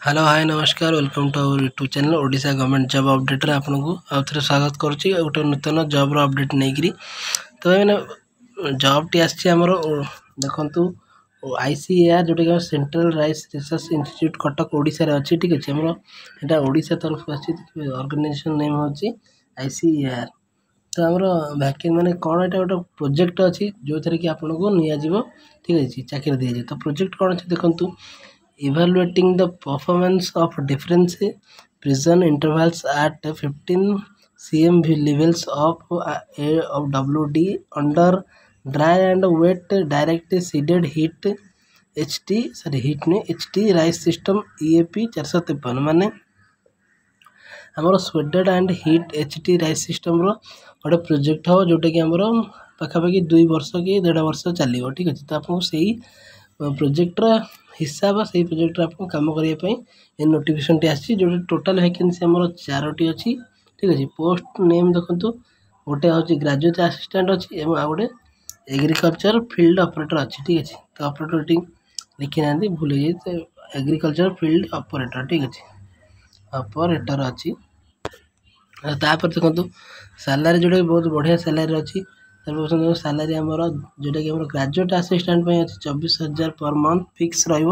Hello hi नमस्कार welcome to our YouTube channel Odisha government job update रे आपनको आउ थे स्वागत करुच्ची गोटे नूतन जॉब रो अपडेट नहीं तो मैंने जॉब टी आसी आमर देखु आईसीएआर जोटा कि central rice research institute Cuttack Odisha रे अच्छी ठीक अच्छे यहाँ ओडिशा तरफ ऑर्गेनाइजेशन नेम हूँ आईसीएआर। तो आमर वैकेंसी माने कौन यहाँ गोटे प्रोजेक्ट अच्छी जो थे कि आपको निजी ठीक अच्छे चाकरी दी जाए। तो प्रोजेक्ट कौन अच्छे देखु evaluating the performance of different prison intervals at 15 cm levels of WD under dry and wet direct seeded heat HT rice system EAP 453 माने आमर स्वेडेड and heat HT rice system रो गोटे प्रोजेक्ट हो जोटा कि आमर पाखापाखि 2 वर्ष कि 1.5 वर्ष चलो ठीक अच्छे। तो आपको सही प्रोजेक्टर हिसाब से प्रोजेक्ट आपको कम करने ये नोटिफिकेशन टी आसी जो टोटाल वैकेंसी आम 4टी अच्छी ठीक अच्छे। पोस्ट नेम देखु गोटे हूँ ग्रेजुएट असिस्टेंट अच्छी और आउ गोटे एग्रीकल्चर फील्ड ऑपरेटर अच्छी ठीक अच्छे। तो ऑपरेटर टी लिखी ना भूल जाए एग्रीकल्चर फील्ड ऑपरेटर ठीक अच्छे ऑपरेटर अच्छी। तापर देखो सैलरी जोटा बहुत बढ़िया सैलरी अच्छी सैलरी आमर जोटा कि ग्रेजुएट असिस्टेंट अच्छी 24,000 पर मंथ फिक्स रही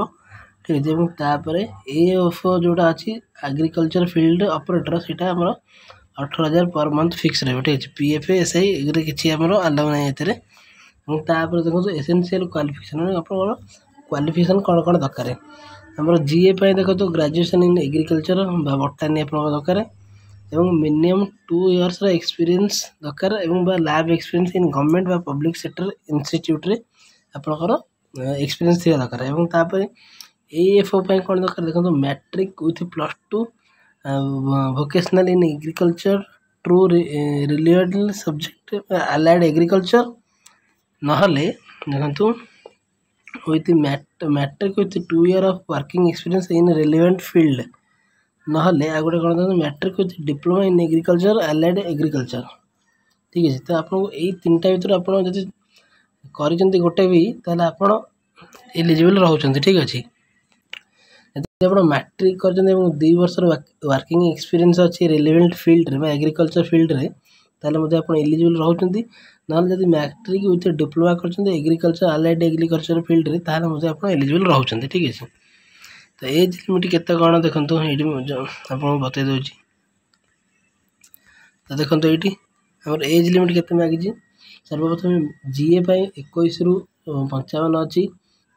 ठीक है। तापर एएफओ जोटा अच्छी एग्रीकल्चर फील्ड ऑपरेटर सीटा आमर 18,000 पर मंथ फिक्स रही ठीक है। पीएफ एसआई किसी आमर अलाउ ना तापर देखो एसेंशियल क्वालिफिकेशन क्वालिफिकेशन कौन कौन दरकार आमर जीए देखो तो ग्रेजुएशन इन एग्रीकल्चर बटानी आप दरकार एवं मिनिमम 2 इयर्स एक्सपीरियंस दरकार एवं लैब एक्सपीरियंस इन गवर्नमेंट बा पब्लिक सेक्टर इंस्टीट्यूट रे आपनकर एक्सपीरियंस थिया दरकार एवं तापर एएफओ कौन दरकार देखो matric with +2 vocational in agriculture true related subject allied agriculture नहले देखो with matric with 2 year of working experience in relevant field नहले आ गोटे कौन matric with diploma in agriculture allied agriculture ठीक है। तो आपको यही 3टा भर आप गोटे भी ताले आप एलिजिबल रोचे ठीक अच्छे। आप मैट्रिक कर 2 वर्ष वर्किंग एक्सपीरियंस अच्छी रिलेवेंट फील्ड रे एग्रीकल्चर फील्ड रे ताले आप एलिजिबल रोचे ना जब मैट्रिक विथ डिप्लोमा कर एग्रीकल्चर अलाइड एग्रीकल्चर फील्ड रे ताले आप एलिजिबल रोचे ठीक है। तो एज लिमिट केते कौन देखो ये आप बतई दूसरी। तो देखो ये आम एज लिमिट केते मागिजी सर्वप्रथम जीए 21 रु 55 अच्छी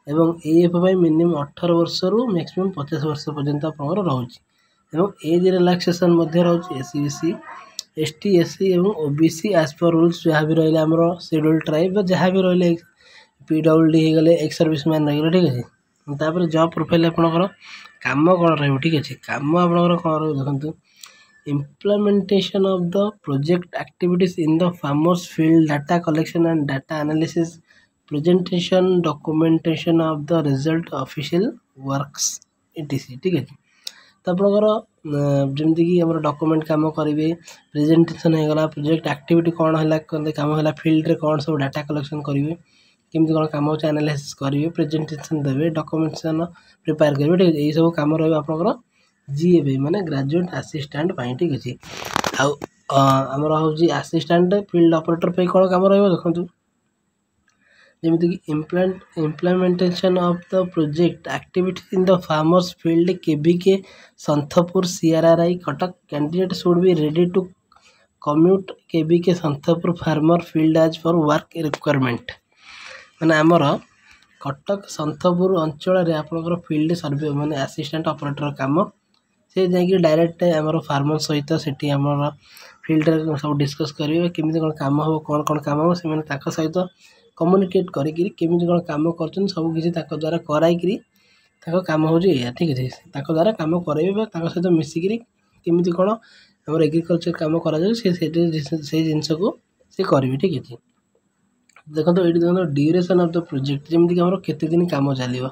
एवं एएफ मिनिमम 18 वर्ष रु मैक्सिमम 50 वर्ष पर्यंत आपंकर रोचे एज रिलैक्सेशन रोचे एससी बीसी एसटी एससी और ओबीसी एज पर रूल्स जहाँ भी रहा आम शेड्यूल ट्राइब जहाँ भी रहा पीडब्ल्यूडी हो गले एक्स सर्विस मैन रही ठीक अच्छे। तापर जॉब प्रोफाइल आपंकर कम कौन रही अच्छे कम आपंकर कौन देखो implementation of the project activities in the farmers field data collection and data analysis presentation documentation of the result official works etc ठीक है। तो आपंकर जमीक कि डॉक्यूमेंट कम करेंगे प्रेजेंटेशन होगा प्रोजेक्ट एक्टिविटी कौन है कम है फील्ड रे कौन सब डाटा कलेक्शन करेंगे केमती कौन कम होगा एनालिसिस करेंगे प्रेजेंटेशन देवे डॉक्यूमेंटेशन प्रिपेयर करेंगे ठीक है। यही सब कम रहा जीए माने ग्रेजुएट असिस्टेंट ठीक अच्छे। आमर हूँ असिस्टेंट फील्ड ऑपरेटर पे कौन कम रखु जमीक कि implementation of the project activity in the farmers field KBK Santhpur CRRI Cuttack candidate should be ready to commute KBK Santhpur farmer field as for work requirement माने आमर कटक संथपुर अंचल आपंकर फील्ड सर्वे माने असिस्टेंट ऑपरेटर काम से जाकि डायरेक्ट आमर फार्मर सहित से आम फील्ड सब डिस्कस करेंगे केमी कौन कम हम कौन कौन कम हम से सहित कम्युनिकेट करमी कौन कम कर सब किसी द्वारा कराई कम हो ठीक है। द्वारा कम करेंगे सहित मिसिकी केमी कौन आम एग्रीकल्चर कम कर जिनस को सी करेंगे ठीक है। देखो ये देखो ड्यूरेशन ऑफ द प्रोजेक्ट जमीक आम केते दिन कम चलो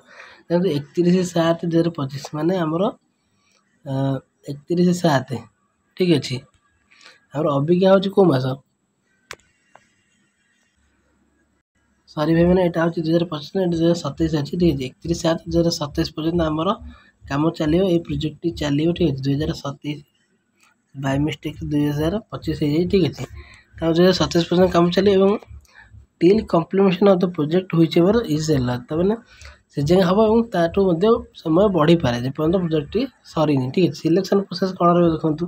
देखो 31/7/2025 माने आमर 31/7 ठीक अच्छे। आम अबिका हूँ कौ मस सॉरी भाई मैंने यहाँ हूँ 2025 2027 अच्छी ठीक है। 31/7/2027 पर्यटन आमर काम चलो ये प्रोजेक्ट चलो ठीक है 2027 बाय मिस्टेक 2025 हो ठीक है 2027 पर्यंत काम चलो till completion of the project whichever is allowed तब से जगह हम और ताठू समय बढ़ी पारे जेपर्यंत प्रोजेक्ट सरी ठीक है सिलेक्शन प्रोसेस कौन रहा देखो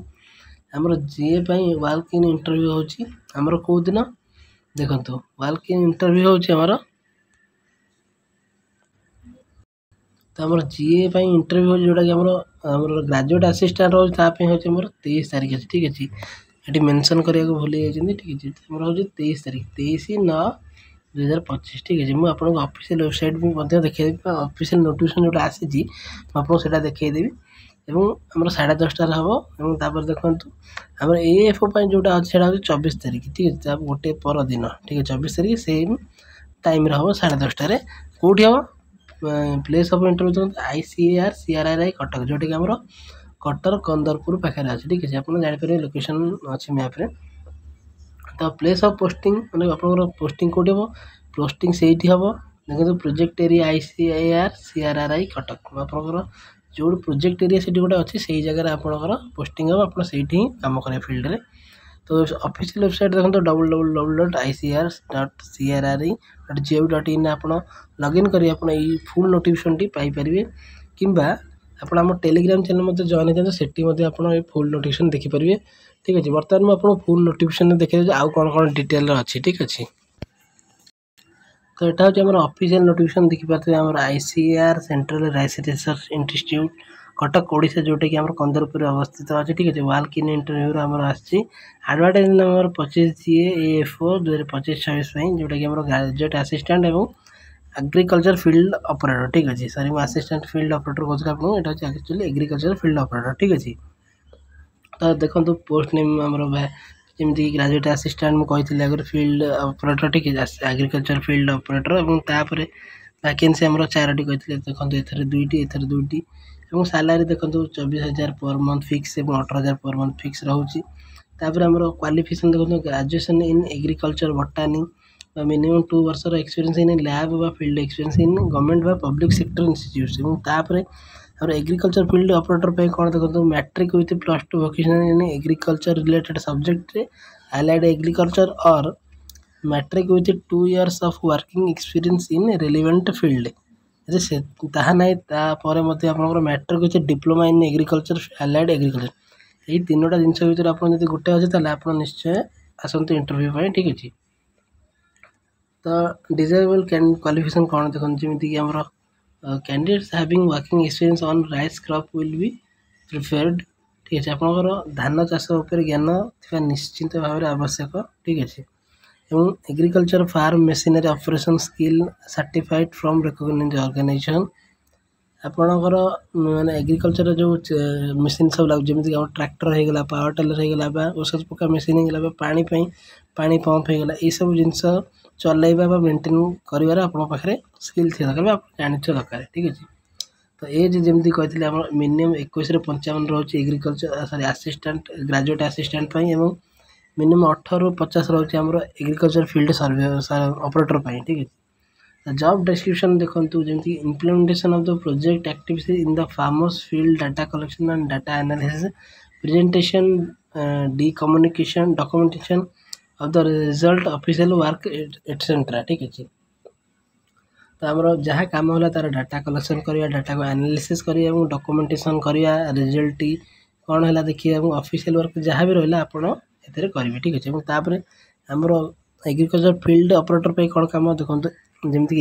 आमर जीए वाल्क इन इंटरव्यू होमर कौ दिन देखो वाल्क इन इंटरव्यू होमर तो आम जीए इंटरव्यू जोटा कि आमर ग्रेजुएट असिस्टेंट रोचे हूँ 23 तारीख अच्छे ठीक अच्छे ये मेंशन करने को भूली जाती ठीक है आम हूँ 23 तारीख 23/9/2025 ठीक है मुझे आपको ऑफिशियल वेबसाइट भी देखी ऑफिशियल नोटिफिकेशन जोटा आसी आपको से देखीदेवी आम 10:30 हम तापर देखो आम एएफओ जोटा अच्छे 24 तारीख ठीक है गोटे पर दिन ठीक है 24 तारीख सेम टाइम हम 10:30 कौटी हम place of interview ICAR CRRI Cuttack जोटा कि आम कटर कंदरपुर पाखे अच्छे ठीक है आप जापर लोकेशन अच्छे मैप्रे तो प्लेस ऑफ पोस्टिंग मैंने आप पोस्टिंग कौटी हम पोस्टिंग से हम देखो project area ICAR CRRI Cuttack आप जो प्रोजेक्ट एरिया से गोटे अच्छी से जगह आपंकर पोस्टिंग हम आप कम करें फिल्ड रे तो ऑफिशियल वेबसाइट देखो www.icars.crri.gov.in आप लॉगिन करें आप फुल नोटिफिकेशन टी पाइपर किंबा आप टेलीग्राम चैनल जॉइन होते से आप फुल नोटिफिकेशन देखिपारे ठीक अच्छे बर्तमान मुझे आपको फुल नोटिफिकेशन देखिए आउ कौन कौन डिटेल अच्छी ठीक अच्छे तो यहाँ हूँ ऑफिशियल नोटिफिकेशन देखिपारे आम ICAR central research institute Cuttack Odisha जोटा कि कंदरपुर अवस्थित अच्छे ठीक है वाल्क इन इंटरव्यू आम आडभाटाइज नंबर 25 GA AFO 2025-26 जोटा कि ग्रेजुएट असिस्टेंट और एग्रीकल्चर फील्ड ऑपरेटर ठीक अच्छे सॉरी मैं असिस्टेंट फील्ड ऑपरेटर कहूँ यहाँ हूँ एक्चुअली एग्रीकल्चर फील्ड ऑपरेटर ठीक अच्छे तो देखो पोस्ट नेम आमर जमी ग्रेजुएट असिस्टेंट मुझे आगे फील्ड ऑपरेटर ठीक है एग्रीकल्चर फील्ड ऑपरेटर और वैकेंसी आम 4टी कहते देखो एथर 2टी और सैलरी देखो 24,000 पर मंथ फिक्स और 18,000 पर मंथ फिक्स रोचे तापर आम क्वालिफिकेशन देखो graduation in agriculture botany minimum 2 वर्ष एक्सपीरियंस इन लैब व फील्ड एक्सपीरियंस इन गवर्नमेंट व पब्लिक सेक्टर इंस्टीट्यूट और एग्रीकल्चर फील्ड ऑपरेटर पे कौन देखो matric with +2 vocational in agriculture related subject allied agriculture और matric with 2 years of working experience in relevant field से ताहा ना तापर matric with diploma in agriculture allied agriculture यही 3टा जिनस भर आप गोटे अच्छे आप निश्चय आसतु इंटरव्यू ठीक अच्छे तो डिजायरेबल क्वालिफिकेशन कौन देखो जमीक आम candidates having working experience on rice crop will be preferred ठीक है आपंकर धान चाष ज्ञान निश्चिंत भाव में आवश्यक ठीक अच्छे और agriculture farm machinery operation skill certified from recognised organisation आपणकर माने एग्रीकल्चर जो मशीन सब लगे जमीक ट्रैक्टर होगा पावर टेलर होगा औषध पका मशीन होगा पानी पंप होगा ये सब जिनस चलैबा मेंटेन कर पाखे स्किल थी दरकार आप जानी दरकार ठीक अच्छे तो एज जमी कहते हैं मिनिमम 21-55 रोचे agriculture sorry assistant graduate assistant और मिनिमम 18-50 रोचे आम एग्रीकल्चर फील्ड सर्वे ऑपरेटर ठीक है जॉब डिस्क्रिप्शन देखो जमी implementation of the project activities in the farmers field data collection and data analysis presentation communication documentation of the result official work etcetera ठीक अच्छे तो आम जहाँ कम है तार डाटा कलेक्शन करवा डाटा को एनालिसिस करवा और डॉक्यूमेंटेशन करवा रिजल्ट कौन है देखिए ऑफिशियल वर्क जहाँ भी रहा आप करेंगे ठीक अच्छे तापर आमर एग्रीकल्चर फील्ड ऑपरेटर पे कौन कम देखो जमीक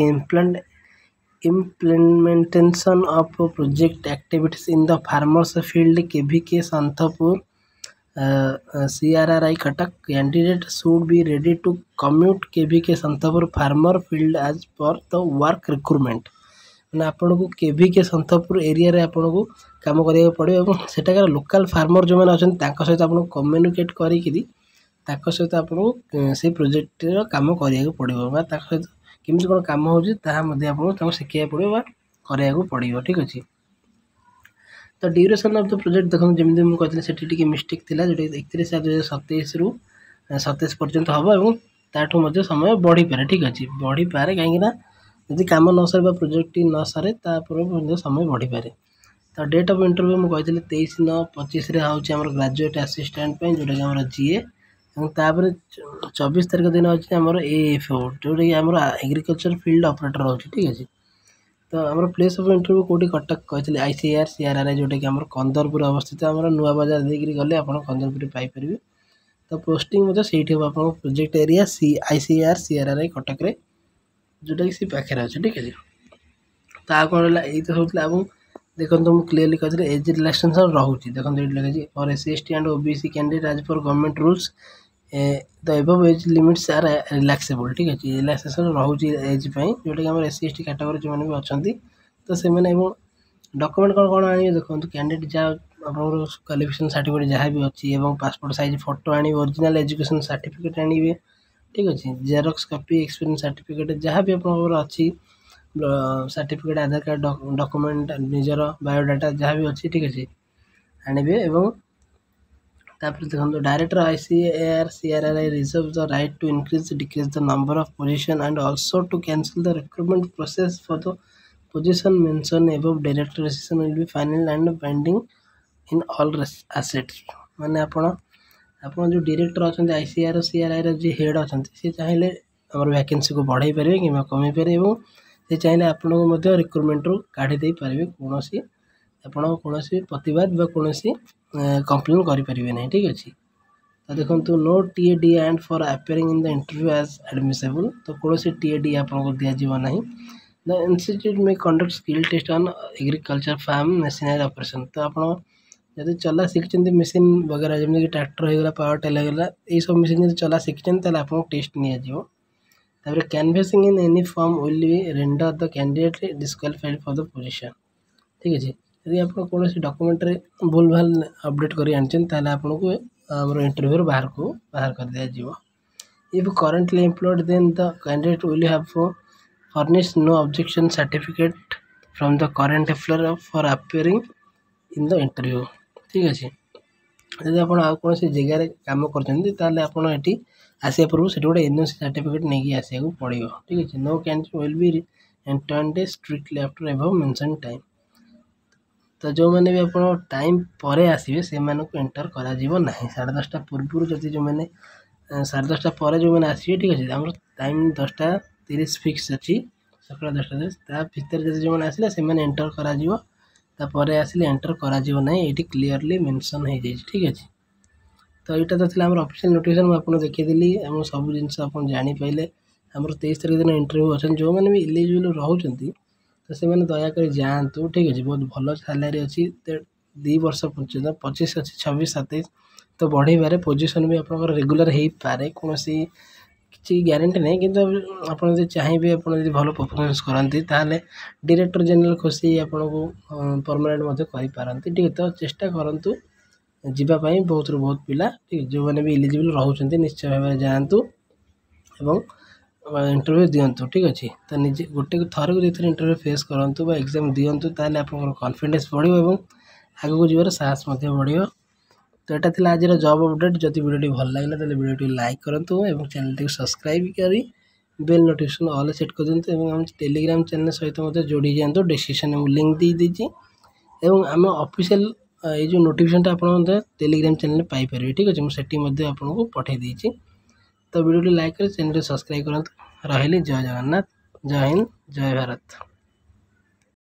implementation of project activities in the farmers field KVK Santhpur CRRI Cuttack candidate should be ready to commute KVK Santhpur farmer field as per the work recruitment मैंने आपन को KVK संथपुर एरिया रे आपन को काम करिया पड़े सेटाकार लोकल फार्मर जो मैंने अच्छा सहित आप कम्युनिकेट करी सहित आपको से प्रोजेक्ट काम करिया पड़ो सहित केमी कौन कम हो शिखा पड़ो कराया पड़ो ठीक अच्छे तो ड्यूरेशन ऑफ द प्रोजेक्ट देखो जमी मुझे कहती मिस्टेक थी जो 31/7/2027 रु 27 पर्यंत हम और ताठू समय बढ़ी पारे ठीक अच्छे बढ़ी पारे कहीं जब कम न सर प्रोजेक्ट न सरे समय बढ़ी पारे तो डेट ऑफ इंटरव्यू मुझे 23/9/25 हूँ ग्रेजुएट असिस्टेंट जोटा कि जीए तापर 24 तारीख दिन अच्छे आम AFO जोटा कि आम एग्रीकल्चर फील्ड ऑपरेटर हो ठीक अच्छे। तो आम प्लेस ऑफ इंटरव्यू कौटी कटक कहते ICAR CRRI जोटा कि आम कंदरपुर अवस्थित आम नुआ बजार देकर गले आप कंदरपुर पाइपर। तो पोस्टिंग मतलब से आप project area ICAR CRRI Cuttack जोटा कि सी पाखे अच्छे ठीक है। तो कौन है ये तो सब देखो मुझे क्लीयरली कहते एज रिलैक्सेशन रोचे देखो ये लगे for SC ST and OBC candidate as per government rules the above age limits are relaxable ठीक अच्छे। रिलैक्सेशन रोचे एज जोटा कि आम SC ST कैटेगरी जो मैंने भी अच्छा तो से डॉक्यूमेंट कौन कौन आने देखो कैंडिडेट जहाँ आप क्वालिफिकेशन सर्टिफिकेट जहाँ भी अच्छी पासपोर्ट साइज फोटो आने ओरिजिनल एजुकेशन सर्टिफिकेट आने ठीक अच्छे। जेरॉक्स कॉपी एक्सपीरियंस सर्टिफिकेट जहाँ भी आप अच्छी सर्टिफिकेट आधार कार्ड डॉक्यूमेंट निजर बायोडाटा जहाँ भी अच्छी ठीक अच्छे आनबे। तापर देखो director ICAR CRRI reserve the right to increase decrease the number of position and also to cancel the recruitment process for the position mention above director decision will be final and binding in all assets. माने आपण जो director अच्छा ICAR CRRI जो head अच्छा सी चाहिए आम vacancy को बढ़ाई पारे कि कमी पारे से चाहिए आपन को रिक्रूटमेंट रू काढ़ी पारे कौन कौन प्रतिवाद कौन कंप्लेन करें ना ठीक अच्छे। तो देखो no TAD and for appearing in the interview as admissible तो कौन TAD आपको दिज्व ना। द इंस्टीट्यूट में conduct skill test on agriculture farm machinery operation तो आप जब चला शिखी मेसीन वगैरह जमीन ट्रैक्टर होगा पावर टेल होगा ये सब मेसीन चला शिखी आपको टेस्ट निजी। तापर canvassing in any form will be render the candidate disqualified for the position ठीक अच्छे। यदि आप कौन डॉक्यूमेंट भूल भाल अपडेट कर आपको आम इंटरव्यू बाहर कर दिज्व। If currently employed then the candidate will have furnish no objection certificate from the current employer for appearing in the interview ठीक अच्छे। यदि आप कौन जगह कम कर आसा पूर्व से गोटे NOC सर्टिफिकेट नहीं आसा पड़ो ठीक अच्छे। No candidate will be entered strictly after above mention time तो जो मैंने भी आप टाइम पर आसवे से एंटर करा 10:30 पूर्व जदि जो मैंने 10:30 पर जो मैंने आसवे ठीक अच्छे आम टाइम 10:30 फिक्स अच्छी सका 10:30 भितर जब जो मैंने आसले से एंटर कर आसले एंटर करा ये क्लीयरली मेंशन हो जाए ठीक अच्छे। तो यहाँ तो थी ऑफिशियल नोटिफिकेशन मुझे देखीदी आम सब जिन आप जापारे आम 23 तारीख दिन इंटरव्यू अच्छा जो मैंने भी इलिजिबल रोचे तो से दयाकोरी जातु ठीक अच्छे। बहुत भल सैलरी अच्छी 2 वर्ष पर्यटन 25 अच्छी 26 27 तो बढ़े पारे पोजीशन भी आप रेगुलर हो पारे कौन किसी ग्यारंटी नहीं कि आप चाहिए आप भल परफॉर्मेंस करती डायरेक्टर जनरल खुशी आपको परमानेंट करपारती ठीक है। तो चेष्टा करूँ जीवाई बहुत बहुत पिला ठीक जो मैंने भी इलिजिबल रोचे निश्चय भाव जातु इंटरव्यू दिंतु ठीक अच्छे। तो निजे गोटे थर को जो इंटरव्यू फेस करूँ एग्जाम दिंतु आप कॉन्फिडेंस बढ़ आगे जीवार साहस बढ़। तो यहाँ थी आज जॉब अपडेट जब वीडियो भल लगे तो वीडियो लाइक करूँ और चैनल टी सब्सक्राइब कर बेल नोटिफिकेशन ऑल सेट कर दिखाँ और टेलीग्राम चैनल सहित मत जोड़ी जातु डिस्क्रिप्शन में लिंक दे दीजिए और आम ऑफिशियल ये जो नोटिफिकेशन आप टेलीग्राम चैनल पाइपर ठीक अच्छे मुझे आपको पठे देती। तो वीडियो लाइक कर चैनल सब्सक्राइब करूँ। रही जय जगन्नाथ जय हिंद जय भारत।